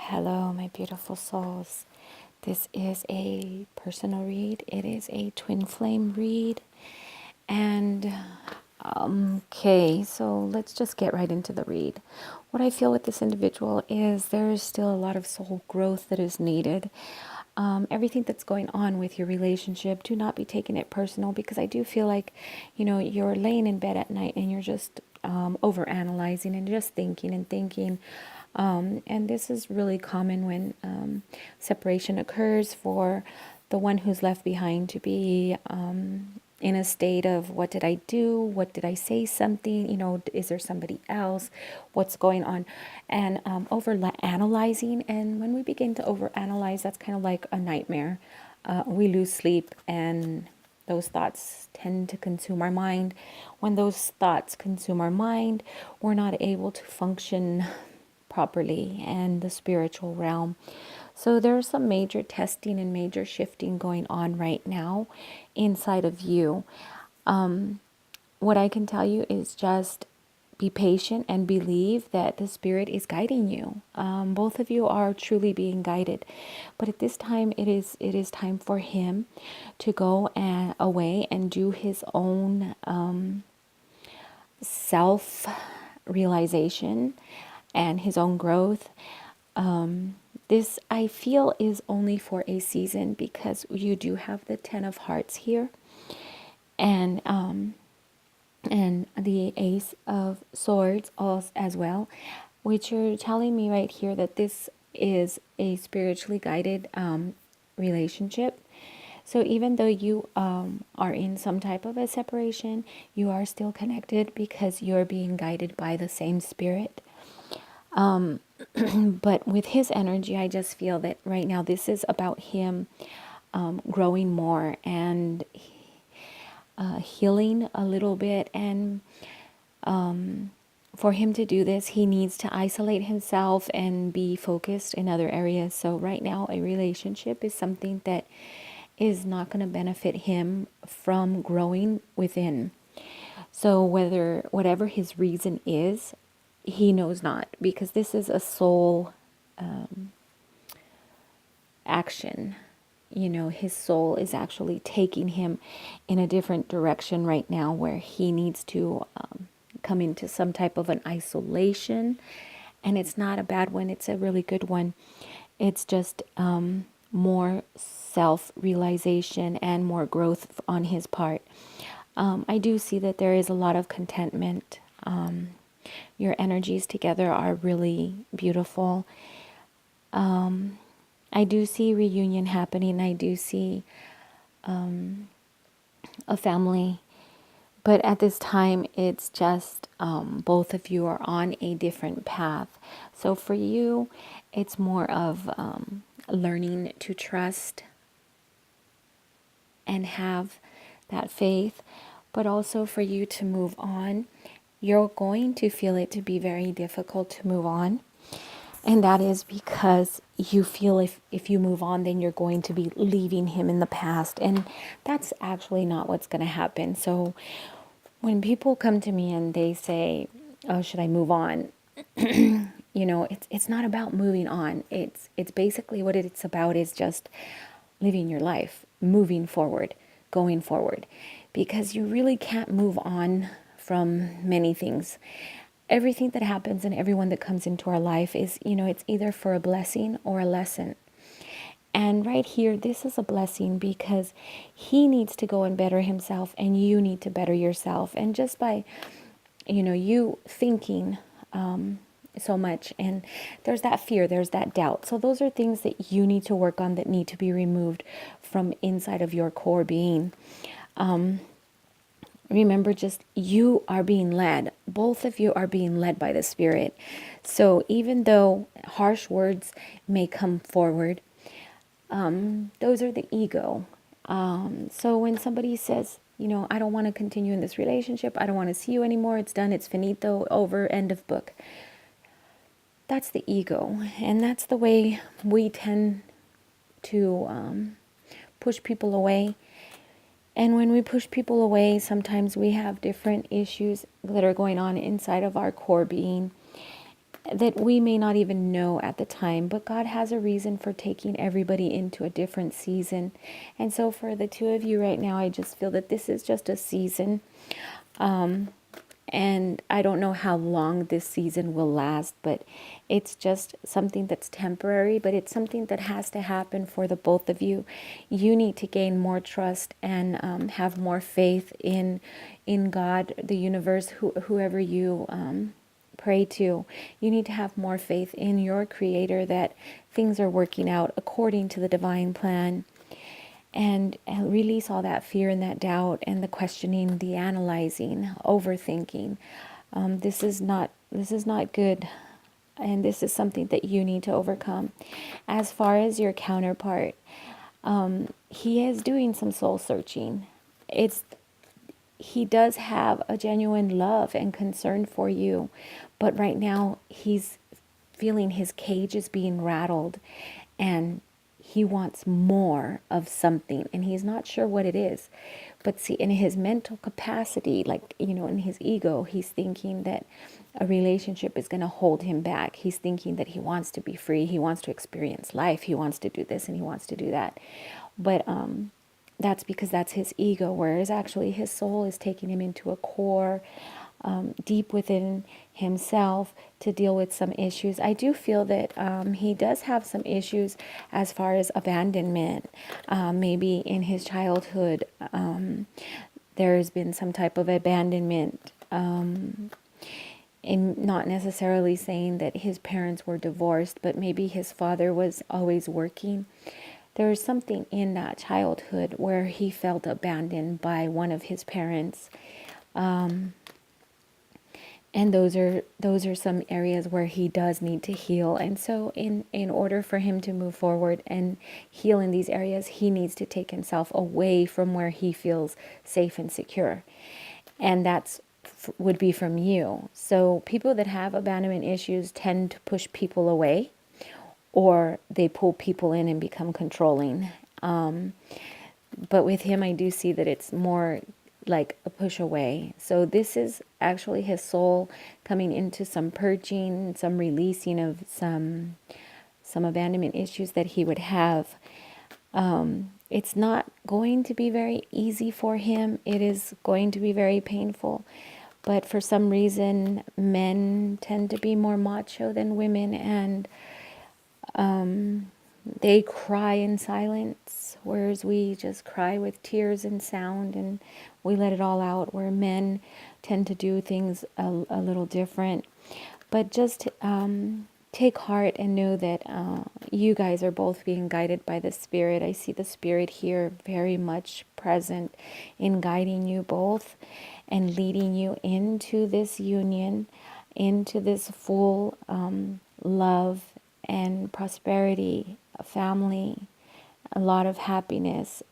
Hello, my beautiful souls. This is a personal read. It is a twin flame read. And okay, so let's just get right into the read. What I feel with this individual is there is still a lot of soul growth that is needed. Everything that's going on with your relationship, do not be taking it personal, because I do feel like, you're laying in bed at night and you're just over analyzing and just thinking and thinking. And this is really common when separation occurs, for the one who's left behind to be in a state of, what did I do? What did I say something? Is there somebody else? What's going on? And over analyzing. And when we begin to over analyze, that's kind of like a nightmare. We lose sleep, and those thoughts tend to consume our mind. When those thoughts consume our mind, we're not able to function properly and the spiritual realm. So there's some major testing and major shifting going on right now inside of you. What I can tell you is just be patient and believe that the Spirit is guiding you. Both of you are truly being guided, but at this time, it is time for him to go away and do his own self realization and his own growth. This, I feel, is only for a season, because you do have the 10 of Hearts here, and the Ace of Swords also, as well, which are telling me right here that this is a spiritually guided relationship. So even though you are in some type of a separation, you are still connected, because you're being guided by the same Spirit. But with his energy, I just feel that right now this is about him growing more and healing a little bit. And for him to do this, he needs to isolate himself and be focused in other areas. So right now, a relationship is something that is not going to benefit him from growing within. So whatever his reason is, he knows not, because this is a soul action. His soul is actually taking him in a different direction right now, where he needs to come into some type of an isolation. And it's not a bad one, it's a really good one. It's just more self-realization and more growth on his part. I do see that there is a lot of contentment. Your energies together are really beautiful. I do see reunion happening. I do see a family. But at this time, it's just both of you are on a different path. So for you, it's more of learning to trust and have that faith, but also for you to move on. You're going to feel it to be very difficult to move on. And that is because you feel if you move on, then you're going to be leaving him in the past. And that's actually not what's going to happen. So when people come to me and they say, oh, should I move on? It's not about moving on. It's basically what it's about is just living your life, moving forward, going forward. Because you really can't move on from many things. Everything that happens and everyone that comes into our life is, it's either for a blessing or a lesson. And right here, this is a blessing, because he needs to go and better himself, and you need to better yourself. And just by, you thinking so much, and there's that fear, there's that doubt. So those are things that you need to work on, that need to be removed from inside of your core being. Remember, just you are being led. Both of you are being led by the Spirit. So even though harsh words may come forward, those are the ego. So when somebody says, I don't want to continue in this relationship, I don't want to see you anymore, it's done, it's finito, over, end of book. That's the ego. And that's the way we tend to push people away. And when we push people away, sometimes we have different issues that are going on inside of our core being. that we may not even know at the time, but God has a reason for taking everybody into a different season. And so for the two of you right now, I just feel that this is just a season. And I don't know how long this season will last, but it's just something that's temporary, but it's something that has to happen for the both of you. You need to gain more trust and have more faith in God, the universe, whoever you pray to. You need to have more faith in your Creator that things are working out according to the divine plan. And release all that fear and that doubt and the questioning, the analyzing, overthinking. This is not good, and this is something that you need to overcome. As far as your counterpart, he is doing some soul searching. He does have a genuine love and concern for you, but right now he's feeling his cage is being rattled, and he wants more of something, and he's not sure what it is. But see, in his mental capacity, like, in his ego, he's thinking that a relationship is going to hold him back. He's thinking that he wants to be free. He wants to experience life. He wants to do this and he wants to do that. But that's because that's his ego, whereas actually his soul is taking him into a core, deep within himself to deal with some issues. I do feel that he does have some issues as far as abandonment. Maybe in his childhood, there's been some type of abandonment. And not necessarily saying that his parents were divorced, but maybe his father was always working. There was something in that childhood where he felt abandoned by one of his parents. And those are some areas where he does need to heal. And so in order for him to move forward and heal in these areas, he needs to take himself away from where he feels safe and secure. And that's would be from you. So people that have abandonment issues tend to push people away, or they pull people in and become controlling. But with him, I do see that it's more like a push away. So this is actually his soul coming into some purging, some releasing of some abandonment issues that he would have. It's not going to be very easy for him. It is going to be very painful. But for some reason, men tend to be more macho than women, and they cry in silence, whereas we just cry with tears and sound, and we let it all out, where men tend to do things a little different. But just take heart and know that you guys are both being guided by the Spirit. I see the Spirit here very much present in guiding you both and leading you into this union, into this full love and prosperity, family, a lot of happiness.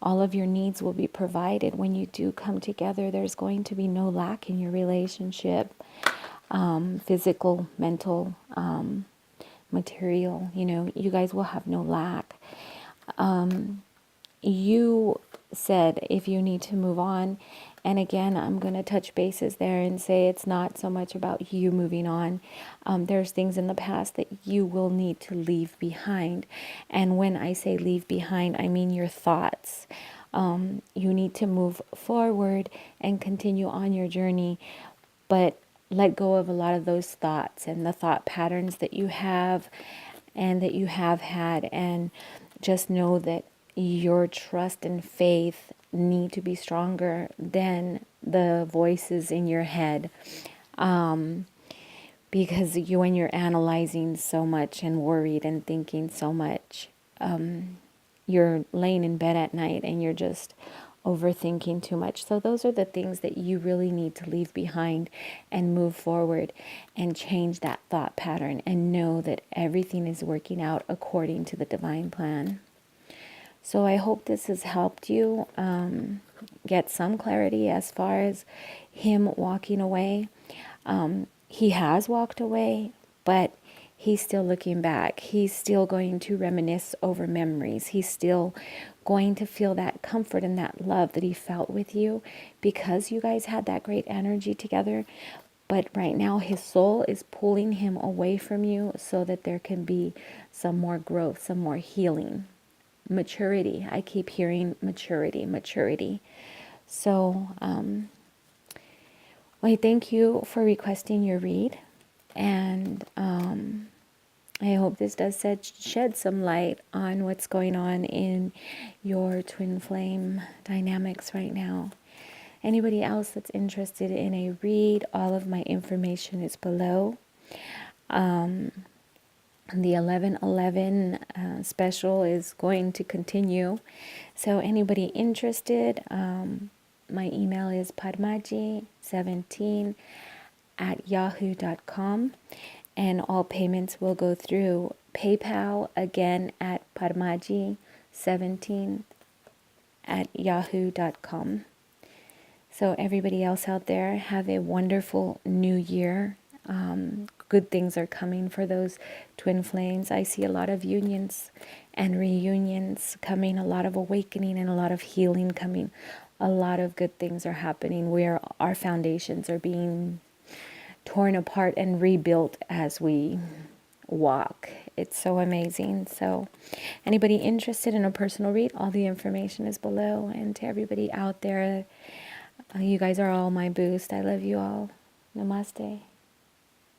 All of your needs will be provided when you do come together. There's going to be no lack in your relationship, physical, mental, material. You guys will have no lack. You said if you need to move on, and again, I'm going to touch bases there and say it's not so much about you moving on. There's things in the past that you will need to leave behind. And when I say leave behind, I mean your thoughts. You need to move forward and continue on your journey, but let go of a lot of those thoughts and the thought patterns that you have and that you have had, and just know that your trust and faith need to be stronger than the voices in your head, because when you're analyzing so much and worried and thinking so much, you're laying in bed at night and you're just overthinking too much. So those are the things that you really need to leave behind and move forward and change that thought pattern and know that everything is working out according to the divine plan. So I hope this has helped you get some clarity as far as him walking away. He has walked away, but he's still looking back. He's still going to reminisce over memories. He's still going to feel that comfort and that love that he felt with you because you guys had that great energy together. but right now his soul is pulling him away from you so that there can be some more growth, some more healing, maturity. I keep hearing maturity, maturity. So, well, thank you for requesting your read, and I hope this does shed some light on what's going on in your twin flame dynamics right now. Anybody else that's interested in a read, all of my information is below. The 11/11 special is going to continue. So anybody interested, my email is padmaji17@yahoo.com, and all payments will go through PayPal, again at padmaji17@yahoo.com. So everybody else out there, have a wonderful new year. Good things are coming for those twin flames. I see a lot of unions and reunions coming, a lot of awakening and a lot of healing coming. A lot of good things are happening where our foundations are being torn apart and rebuilt as we walk. It's so amazing. So anybody interested in a personal read, all the information is below. And to everybody out there, you guys are all my boost. I love you all. Namaste.